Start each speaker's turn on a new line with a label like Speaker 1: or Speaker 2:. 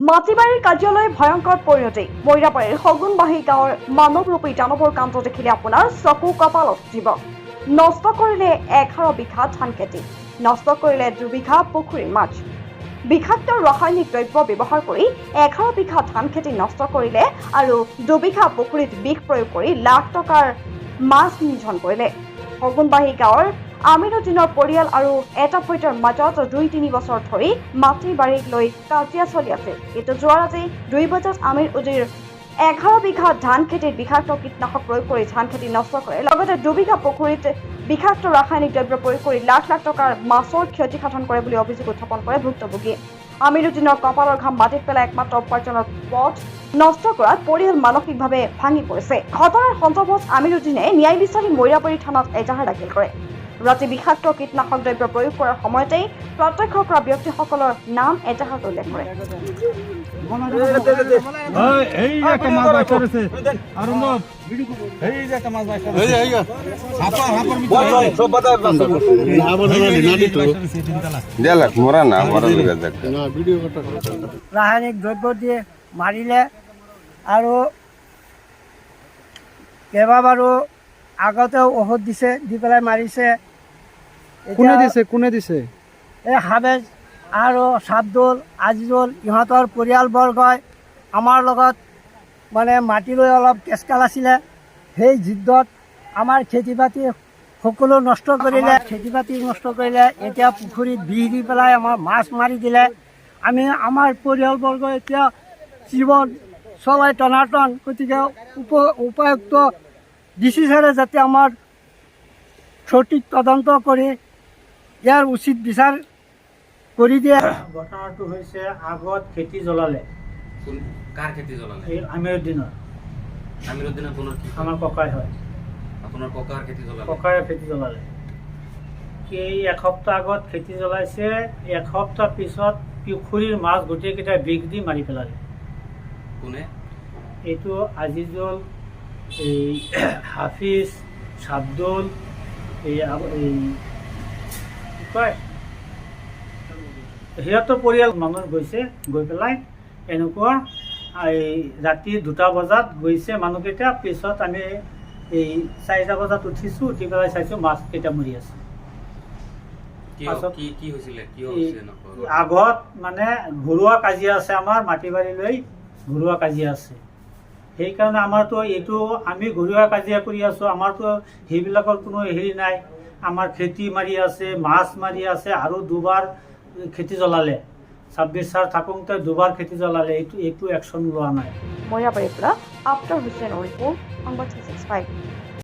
Speaker 1: মাটিবাৰীৰ কাৰ্যালয় ভয়ংকৰ পৰিণতি মৈৰাবাৰীৰ সগুনবাহী গাঁৱৰ মানৱৰূপী দানৱৰ কাণ্ড দেখিলে আপোনাৰ চকু কপালত উঠিব। নষ্ট কৰিলে 11 বিঘা ধান খেতি, নষ্ট কৰিলে 2 বিঘা পুখুৰীৰ মাছ। বিষাক্ত ৰাসায়নিক দ্ৰব্য ব্যৱহাৰ কৰি 11 বিঘা ধান খেতি নষ্ট কৰিলে আৰু 2 বিঘা পুখুৰীত বিষ প্ৰয়োগ কৰি লাখ টকাৰ মাছ নিধন কৰিলে। সগুনবাহী গাঁৱৰ আমিৰুদ্দিনৰ পৰিয়াল আৰু এটা ফৈতৰ মাজত 2-3 বছৰ ধৰি মাটি বাৰীক লৈ কাজিয়া চলি আছে। কিন্তু যোৱা ৰাতি 2 বজাত আমিৰুদ্দিৰ 11 বিঘা ধান খেতিত বিষাক্ত কীটনাশক প্ৰয়োগ কৰি ধান খেতি নষ্ট কৰে, লগতে 2 বিঘা পুখুৰীত বিষাক্ত ৰাসায়নিক দ্ৰব্য প্ৰয়োগ কৰি লাখ লাখ টকাৰ মাছৰ ক্ষতিসাধন কৰে বুলি অভিযোগ উত্থাপন কৰে ভুক্তভোগীয়ে। আমিৰুদ্দিনৰ কপালৰ ঘাম মাটিত পেলাই একমাত্ৰ উপাৰ্জনৰ পথ নষ্ট কৰাত পৰিয়াল মানসিকভাৱে ভাঙি পৰিছে। ঘটনাৰ সন্দৰ্ভত আমিৰুদ্দিনে ন্যায় বিচাৰি মৈৰাবাৰী থানাত এজাহাৰ দাখিল কৰে। ৰাতি বিষাক্ত কীটনাশক দ্ৰব্য প্ৰয়োগ কৰাৰ সময়তেই প্ৰত্যক্ষ কৰা ব্যক্তিসকলৰ নাম এজাহাৰত উল্লেখ কৰে।
Speaker 2: ৰাসায়নিক দ্ৰব্য দিয়ে মাৰিলে আৰু কেইবাবাৰো আগতেও ঔষধ দিছে, দি পেলাই মাৰিছে।
Speaker 3: কোনে দিছে?
Speaker 2: এই হাবেজ আৰু চাবদুল, আজিজুল ইহঁতৰ পৰিয়ালবৰ্গই আমাৰ লগত মানে মাটি লৈ অলপ কেচকাল আছিলে। সেই যুদ্ধত আমাৰ খেতি বাতি সকলো নষ্ট কৰিলে, খেতি বাতি নষ্ট কৰিলে। এতিয়া পুখুৰীত বিষ দি পেলাই আমাৰ মাছ মাৰি দিলে। আমাৰ পৰিয়ালবৰ্গ এতিয়া জীৱন চলাই টনাটন। গতিকে উপায়ুক্ত ডিচি ছাৰে যাতে আমাৰ সঠিক তদন্ত কৰি ইয়াৰ উচিত বিচাৰ কৰি দিয়ে। ঘটনাটো হৈছে আগত খেতি জ্বলালে।
Speaker 4: কাৰ খেতি জ্বলালে?
Speaker 2: এই আমিৰুদ্দিনৰ।
Speaker 4: আমিৰুদ্দিনৰ কোনৰ কি?
Speaker 2: আমাৰ ককাই হয়।
Speaker 4: আপোনাৰ ককাৰ খেতি জ্বলালে?
Speaker 2: ককাই খেতি জ্বলালে। এই এসপ্তাহ আগত খেতি জ্বলাইছে, এসপ্তাহ পিছত পুখুৰীৰ মাছ গোটেইকেইটা বিষ দি মাৰি পেলালে।
Speaker 4: কোনে?
Speaker 2: এইটো আজিজুল, এই হাফিজ, চাবদুল, এই কি কয়, সিহঁতৰ পৰিয়াল মানুহ গৈছে, গৈ পেলাই এনেকুৱা এই ৰাতি 2টা বজাত গৈছে মানুহকেইটা। পিছত আমি এই 4টা বজাত উঠিছোঁ, উঠি পেলাই চাইছোঁ মাছকেইটা মৰি আছে। আগত মানে ঘৰুৱা কাজিয়া আছে, আমাৰ মাটি বাৰী লৈ ঘৰুৱা কাজিয়া আছে। সেইকাৰণে আমাৰতো এইটো আমি ঘৰুৱা কাজিয়া কৰি আছোঁ, আমাৰতো সেইবিলাকৰ কোনো হেৰি নাই। আমাৰ খেতি মাৰি আছে, মাছ মাৰি আছে, আৰু 2বাৰ খেতি জ্বলালে। 26 চাৰ থাকোঁতে 2বাৰ খেতি জ্বলালে। এইটো একশ্যন লোৱা নাই।
Speaker 1: মৈৰাবাৰীৰ পৰা আফতাৰ হুছেইনৰ ৰিপৰ্ট, সংবাদ 365।